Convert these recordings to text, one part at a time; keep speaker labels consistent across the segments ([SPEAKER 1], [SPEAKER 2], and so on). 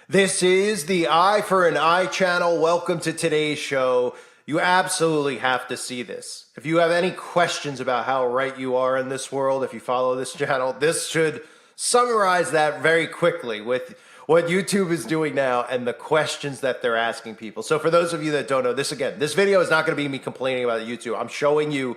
[SPEAKER 1] This is the Eye for an Eye channel. Welcome to today's show. You absolutely have to see this. If you have any questions about how right you are in this world, if you follow this channel, this should summarize that very quickly with what YouTube is doing now and the questions that they're asking people. So for those of you that don't know, this video is not going to be me complaining about YouTube. I'm showing you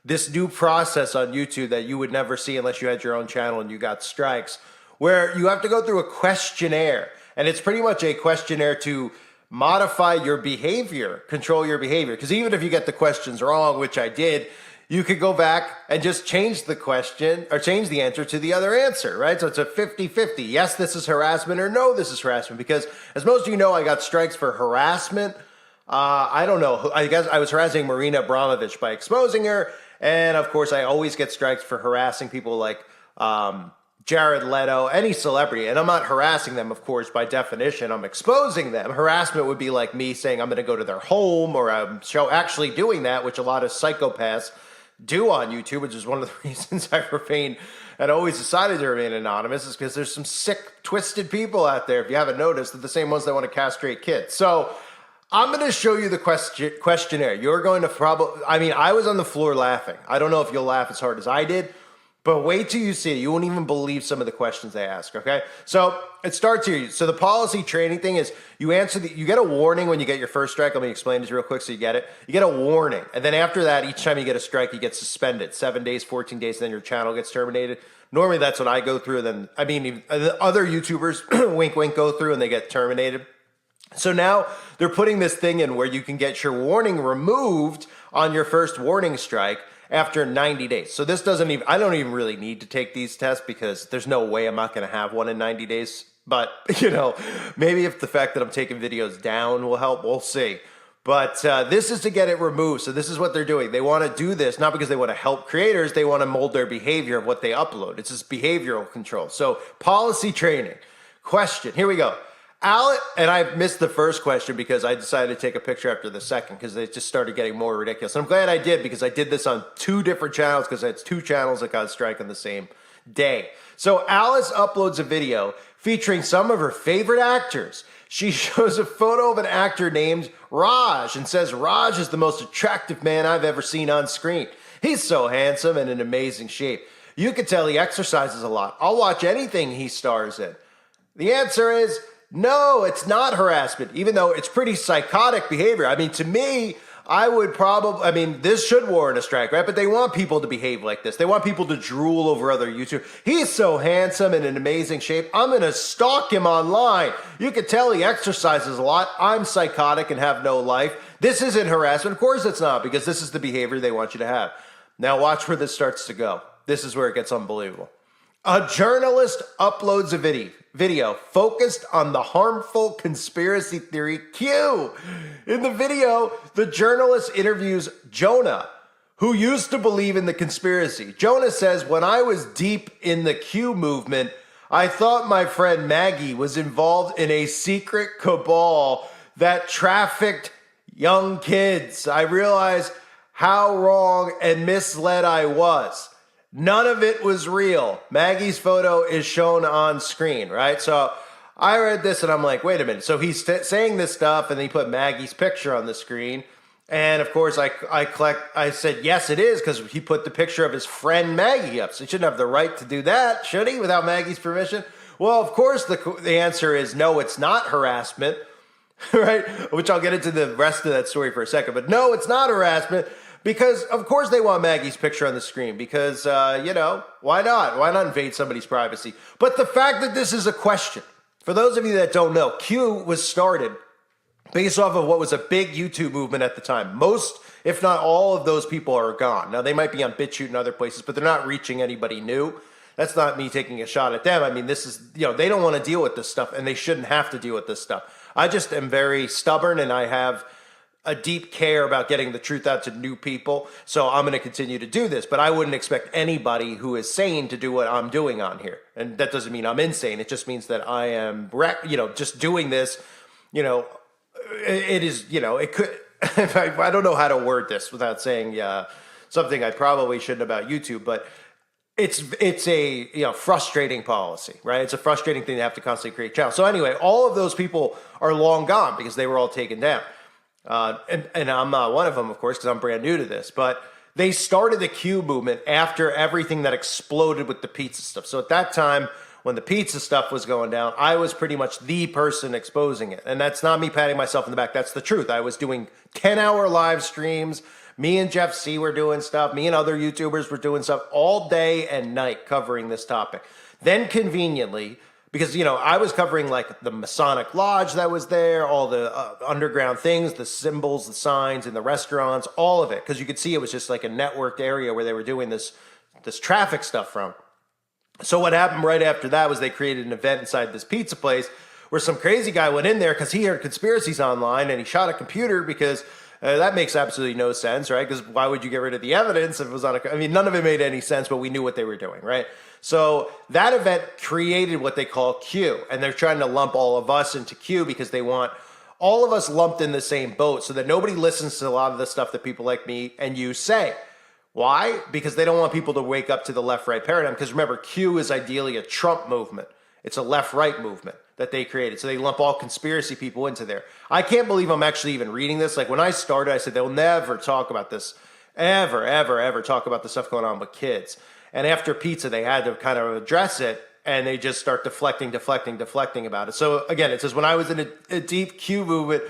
[SPEAKER 1] this new process on YouTube that you would never see unless you had your own channel and you got strikes, where you have to go through a questionnaire. And it's pretty much a questionnaire to modify your behavior, control your behavior. Because even if you get the questions wrong, which I did, you could go back and just change the question or change the answer to the other answer, right? So it's a 50-50. Yes, this is harassment, or no, this is harassment. Because as most of you know, I got strikes for harassment. I don't know. I guess I was harassing Marina Abramovich by exposing her. And of course, I always get strikes for harassing people like Jared Leto, any celebrity. And I'm not harassing them, of course, by definition. I'm exposing them. Harassment would be like me saying I'm going to go to their home, or I'm actually doing that, which a lot of psychopaths do on YouTube, which is one of the reasons I remain and always decided to remain anonymous, is because there's some sick, twisted people out there, if you haven't noticed, that the same ones that want to castrate kids. So I'm going to show you the questionnaire. You're going to I was on the floor laughing. I don't know if you'll laugh as hard as I did, but wait till you see it. You won't even believe some of the questions they ask, okay? So it starts here. So the policy training thing is you get a warning when you get your first strike. Let me explain this real quick so you get it. You get a warning. And then after that, each time you get a strike, you get suspended. 7 days, 14 days, then your channel gets terminated. Normally that's what I go through. Then, other YouTubers, wink, wink, go through and they get terminated. So now they're putting this thing in where you can get your warning removed on your first warning strike after 90 days. So this I don't even really need to take these tests because there's no way I'm not going to have one in 90 days. But, maybe if the fact that I'm taking videos down will help, we'll see. But this is to get it removed. So this is what they're doing. They want to do this, not because they want to help creators. They want to mold their behavior of what they upload. It's just behavioral control. So policy training. Question. Here we go. And I missed the first question because I decided to take a picture after the second because they just started getting more ridiculous. And I'm glad I did because I did this on 2 different channels because it's 2 channels that got a strike on the same day. So Alice uploads a video featuring some of her favorite actors. She shows a photo of an actor named Raj and says, "Raj is the most attractive man I've ever seen on screen. He's so handsome and in amazing shape. You could tell he exercises a lot. I'll watch anything he stars in." The answer is, no, it's not harassment, even though it's pretty psychotic behavior. To me, this should warrant a strike, right? But they want people to behave like this. They want people to drool over other YouTubers. He's so handsome and in amazing shape. I'm going to stalk him online. You can tell he exercises a lot. I'm psychotic and have no life. This isn't harassment. Of course it's not, because this is the behavior they want you to have. Now watch where this starts to go. This is where it gets unbelievable. A journalist uploads a video focused on the harmful conspiracy theory Q. In the video, the journalist interviews Jonah, who used to believe in the conspiracy. Jonah says, "When I was deep in the Q movement, I thought my friend Maggie was involved in a secret cabal that trafficked young kids. I realized how wrong and misled I was. None of it was real. Maggie's photo is shown on screen," right? So I read this and I'm like, wait a minute. So he's saying this stuff and then he put Maggie's picture on the screen. And of course I said, yes, it is, because he put the picture of his friend Maggie up. So he shouldn't have the right to do that, should he, without Maggie's permission? Well, of course the answer is no, it's not harassment, right? Which I'll get into the rest of that story for a second. But no, it's not harassment. Because, of course, they want Maggie's picture on the screen because, why not? Why not invade somebody's privacy? But the fact that this is a question, for those of you that don't know, Q was started based off of what was a big YouTube movement at the time. Most, if not all of those people are gone. Now, they might be on BitChute and other places, but they're not reaching anybody new. That's not me taking a shot at them. This is, they don't want to deal with this stuff, and they shouldn't have to deal with this stuff. I just am very stubborn, and I have a deep care about getting the truth out to new people. So I'm going to continue to do this, but I wouldn't expect anybody who is sane to do what I'm doing on here. And that doesn't mean I'm insane. It just means that I am, just doing this, it is, it could, I don't know how to word this without saying something I probably shouldn't about YouTube, but it's a frustrating policy, right? It's a frustrating thing to have to constantly create channels. So anyway, all of those people are long gone because they were all taken down. And I'm not one of them, of course, because I'm brand new to this. But they started the Q movement after everything that exploded with the pizza stuff. So at that time, when the pizza stuff was going down, I was pretty much the person exposing it. And that's not me patting myself in the back. That's the truth. I was doing 10-hour live streams. Me and Jeff C were doing stuff. Me and other YouTubers were doing stuff all day and night covering this topic. Then conveniently, because, I was covering like the Masonic Lodge that was there, all the underground things, the symbols, the signs in the restaurants, all of it. Because you could see it was just like a networked area where they were doing this traffic stuff from. So what happened right after that was they created an event inside this pizza place where some crazy guy went in there because he heard conspiracies online and he shot a computer because that makes absolutely no sense, right? Because why would you get rid of the evidence if it was on none of it made any sense, but we knew what they were doing, right? So that event created what they call Q, and they're trying to lump all of us into Q because they want all of us lumped in the same boat so that nobody listens to a lot of the stuff that people like me and you say. Why? Because they don't want people to wake up to the left-right paradigm. Because remember, Q is ideally a Trump movement. It's a left-right movement that they created. So they lump all conspiracy people into there. I can't believe I'm actually even reading this. Like when I started, I said they'll never talk about this, ever, ever, ever talk about the stuff going on with kids. And after pizza, they had to kind of address it, and they just start deflecting about it. So again, it says, when I was in a deep Q movement,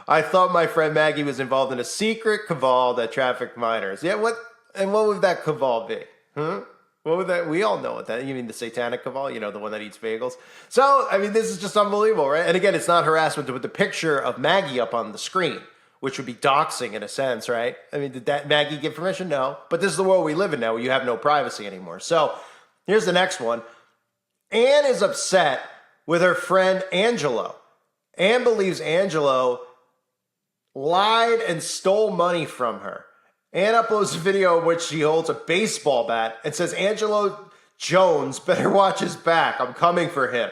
[SPEAKER 1] I thought my friend Maggie was involved in a secret cabal that trafficked minors. Yeah, what would that cabal be? What would that? We all know what that. You mean the satanic cabal? The one that eats bagels. So this is just unbelievable, right? And again, it's not harassment to put the picture of Maggie up on the screen, which would be doxing in a sense, right? Did that Maggie give permission? No. But this is the world we live in now, where you have no privacy anymore. So here's the next one. Anne is upset with her friend Angelo. Anne believes Angelo lied and stole money from her. Anne uploads a video in which she holds a baseball bat and says, Angelo Jones better watch his back. I'm coming for him.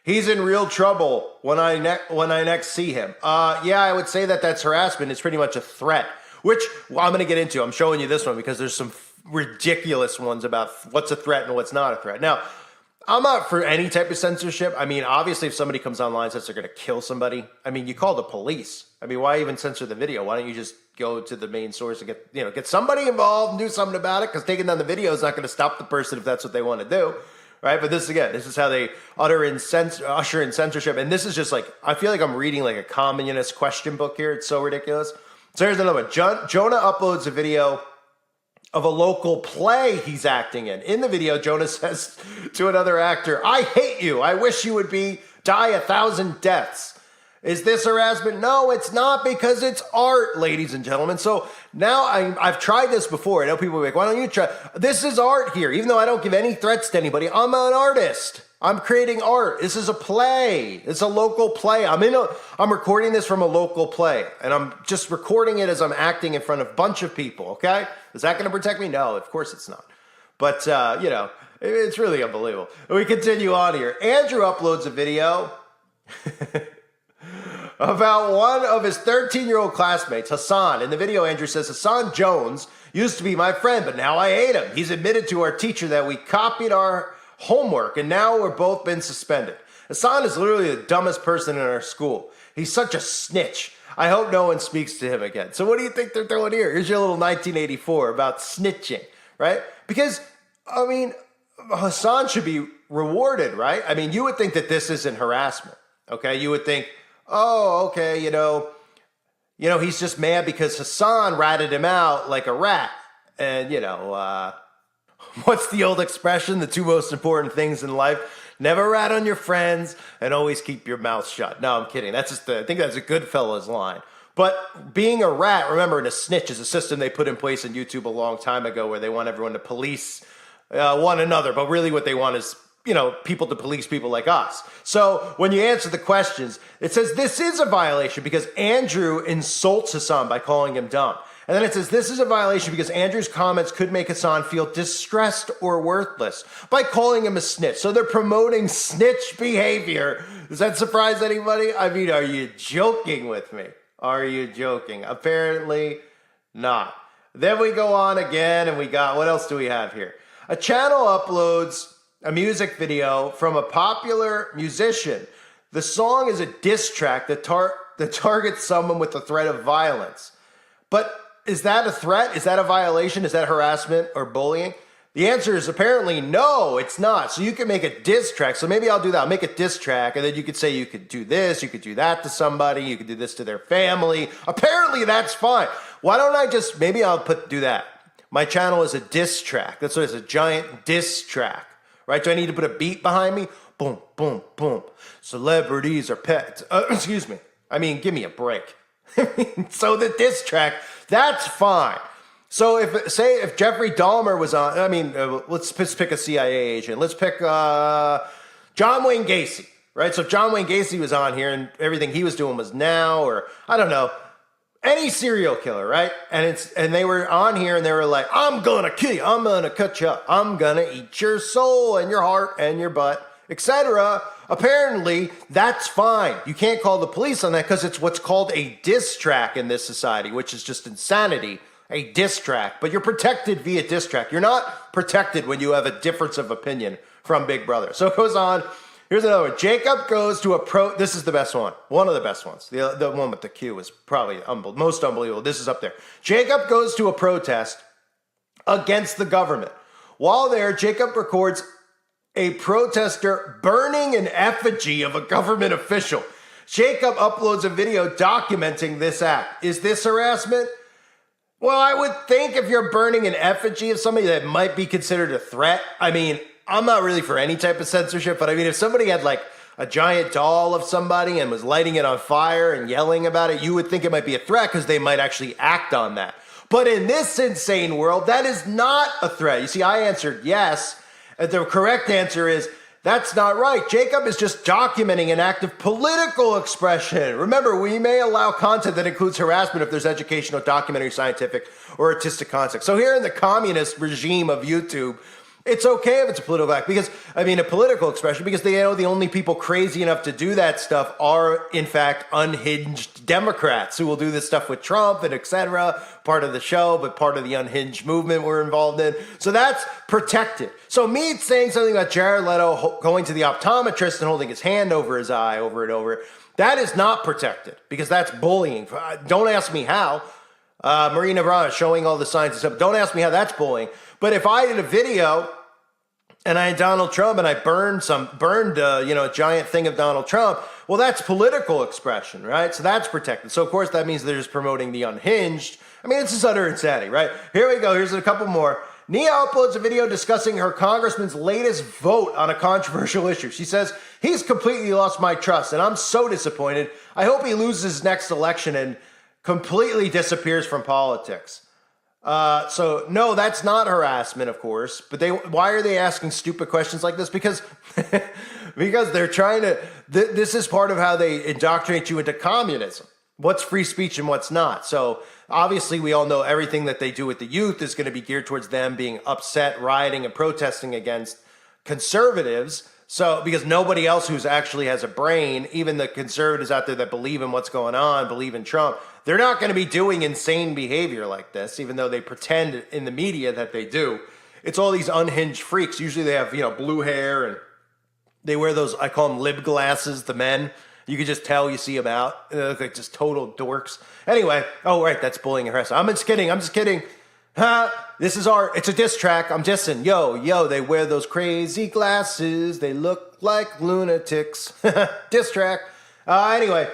[SPEAKER 1] He's in real trouble when I next see him. Yeah, I would say that's harassment. It's pretty much a threat, which I'm going to get into. I'm showing you this one because there's some ridiculous ones about what's a threat and what's not a threat. Now, I'm not for any type of censorship. Obviously, if somebody comes online and says they're going to kill somebody, you call the police. Why even censor the video? Why don't you just go to the main source and get somebody involved and do something about it? Because taking down the video is not going to stop the person if that's what they want to do, right? But this is how they usher in censorship. And this is just like, I feel like I'm reading like a communist question book here. It's so ridiculous. So here's another one. Jonah uploads a video of a local play he's acting in. In the video, Jonah says to another actor, I hate you. I wish you would die 1,000 deaths. Is this harassment? No, it's not, because it's art, ladies and gentlemen. So now I've tried this before. I know people are like, why don't you try? This is art here. Even though I don't give any threats to anybody, I'm an artist. I'm creating art. This is a play. It's a local play. I'm recording this from a local play, and I'm just recording it as I'm acting in front of a bunch of people, okay? Is that going to protect me? No, of course it's not. But, it's really unbelievable. We continue on here. Andrew uploads a video about one of his 13-year-old classmates, Hassan. In the video, Andrew says, Hassan Jones used to be my friend, but now I hate him. He's admitted to our teacher that we copied our homework, and now we're both been suspended. Hassan is literally the dumbest person in our school. He's such a snitch. I hope no one speaks to him again. So what do you think they're throwing here? Here's your little 1984 about snitching, right? Because, Hassan should be rewarded, right? You would think that this isn't harassment, okay? You would think, oh, okay, he's just mad because Hassan ratted him out like a rat. And, what's the old expression? The two most important things in life: never rat on your friends and always keep your mouth shut. No, I'm kidding. I think that's a Goodfellas line. But being a rat, remember, and a snitch is a system they put in place in YouTube a long time ago where they want everyone to police one another. But really what they want is, people to police people like us. So when you answer the questions, it says this is a violation because Andrew insults Hassan by calling him dumb. And then it says this is a violation because Andrew's comments could make Hassan feel distressed or worthless by calling him a snitch. So they're promoting snitch behavior. Does that surprise anybody? Are you joking with me? Are you joking? Apparently not. Then we go on again and what else do we have here? A channel uploads a music video from a popular musician. The song is a diss track that targets someone with the threat of violence. But is that a threat? Is that a violation? Is that harassment or bullying? The answer is apparently no, it's not. So you can make a diss track. So maybe I'll do that. I'll make a diss track, and then you could say you could do this, you could do that to somebody, you could do this to their family. Apparently that's fine. Why don't I just, maybe I'll do that. My channel is a diss track. That's what it's, a giant diss track, right? Do I need to put a beat behind me? Boom, boom, boom. Celebrities are pets. Excuse me. I mean, give me a break. So the diss track, that's fine. So if Jeffrey Dahmer was on, let's pick a CIA agent. Let's pick John Wayne Gacy, right? So if John Wayne Gacy was on here and everything he was doing was now, or I don't know, any serial killer, right? And they were on here and they were like, I'm gonna kill you, I'm gonna cut you up, I'm gonna eat your soul and your heart and your butt, etc. Apparently, that's fine. You can't call the police on that because it's what's called a diss track in this society, which is just insanity. A diss track, but you're protected via diss track. You're not protected when you have a difference of opinion from Big Brother. So it goes on. Here's another one. Jacob goes to this is the best one. One of the best ones. The one with the Q is probably most unbelievable. This is up there. Jacob goes to a protest against the government. While there, Jacob records a protester burning an effigy of a government official. Jacob uploads a video documenting this act. Is this harassment? Well, I would think if you're burning an effigy of somebody that might be considered a threat. I mean, I'm not really for any type of censorship, but I mean, if somebody had like a giant doll of somebody and was lighting it on fire and yelling about it, you would think it might be a threat because they might actually act on that. But in this insane world, that is not a threat. You see, I answered yes. And the correct answer is that's not right. Jacob is just documenting an act of political expression. Remember, we may allow content that includes harassment if there's educational, documentary, scientific, or artistic context. So here in the communist regime of YouTube, it's okay if it's a political act a political expression, because they know the only people crazy enough to do that stuff are, in fact, unhinged Democrats who will do this stuff with Trump and etc. Part of the show, but part of the unhinged movement we're involved in. So that's protected. So me saying something about Jared Leto going to the optometrist and holding his hand over his eye over and over, that is not protected because that's bullying. Don't ask me how. Marina Brown showing all the signs and stuff. Don't ask me how that's bullying. But if I did a video and I had Donald Trump and I burned a giant thing of Donald Trump, well, that's political expression, right? So that's protected. So of course that means they're just promoting the unhinged. I mean, it's just utter insanity, right? Here we go. Here's a couple more. Nia uploads a video discussing her congressman's latest vote on a controversial issue. She says, he's completely lost my trust and I'm so disappointed. I hope he loses his next election and completely disappears from politics. So no, that's not harassment, of course. But why are they asking stupid questions like this? Because they're trying to. This is part of how they indoctrinate you into communism. What's free speech and what's not. So obviously, we all know everything that they do with the youth is going to be geared towards them being upset, rioting, and protesting against conservatives. So, because nobody else who's actually has a brain, even the conservatives out there that believe in what's going on, believe in Trump, they're not going to be doing insane behavior like this, even though they pretend in the media that they do. It's all these unhinged freaks. Usually they have, blue hair and they wear those, I call them lib glasses, the men. You can just tell you see them out. They look like just total dorks. Anyway, oh, right, that's bullying and harassment. I'm just kidding. It's a diss track. I'm dissing. Yo, they wear those crazy glasses. They look like lunatics. Diss track. Anyway,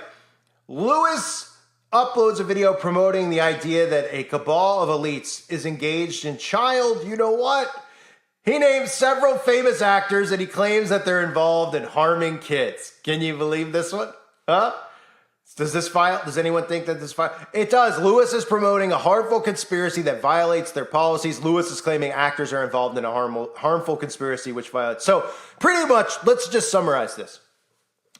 [SPEAKER 1] Lewis uploads a video promoting the idea that a cabal of elites is engaged in child, you know what? He names several famous actors and he claims that they're involved in harming kids. Can you believe this one? Huh? Does anyone think that this file? It does. Lewis is promoting a harmful conspiracy that violates their policies. Lewis is claiming actors are involved in a harmful conspiracy which violates. So pretty much, let's just summarize this.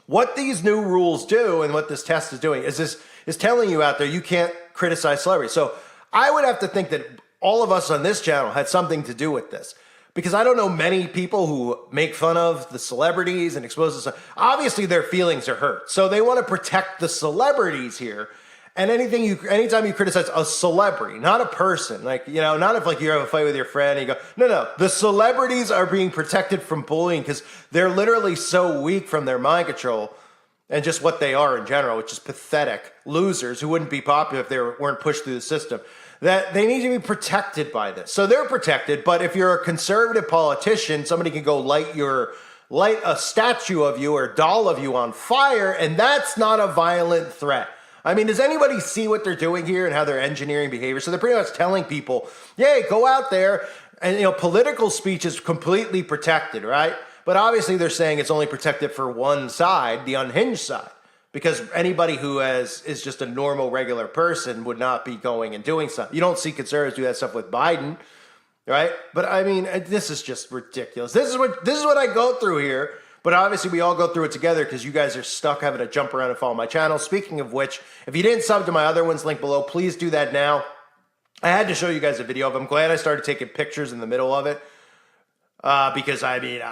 [SPEAKER 1] What these new rules do and what this test is doing is telling you out there you can't criticize celebrities. So I would have to think that all of us on this channel had something to do with this. Because I don't know many people who make fun of the celebrities and expose us. Obviously, their feelings are hurt. So they want to protect the celebrities here. And anytime you criticize a celebrity, not a person, like, you know, not if like you have a fight with your friend and you go, no, the celebrities are being protected from bullying because they're literally so weak from their mind control and just what they are in general, which is pathetic losers who wouldn't be popular if they weren't pushed through the system, that they need to be protected by this. So they're protected, but if you're a conservative politician, somebody can go light a statue of you or a doll of you on fire, and that's not a violent threat. I mean, does anybody see what they're doing here and how they're engineering behavior? So they're pretty much telling people, yay, go out there. And, you know, political speech is completely protected, right? But obviously they're saying it's only protected for one side, the unhinged side. Because anybody who is just a normal, regular person would not be going and doing something. You don't see conservatives do that stuff with Biden, right? But I mean, this is just ridiculous. This is what I go through here. But obviously we all go through it together because you guys are stuck having to jump around and follow my channel. Speaking of which, if you didn't sub to my other ones, link below, please do that now. I had to show you guys a video of it. I'm glad I started taking pictures in the middle of it. Because I mean,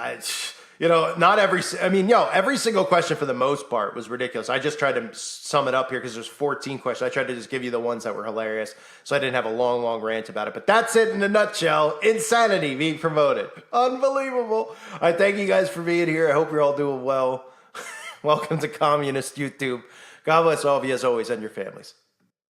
[SPEAKER 1] every single question for the most part was ridiculous. I just tried to sum it up here because there's 14 questions. I tried to just give you the ones that were hilarious, so I didn't have a long rant about it. But that's it in a nutshell. Insanity being promoted. Unbelievable. I thank you guys for being here. I hope you're all doing well. Welcome to Communist YouTube. God bless all of you as always and your families.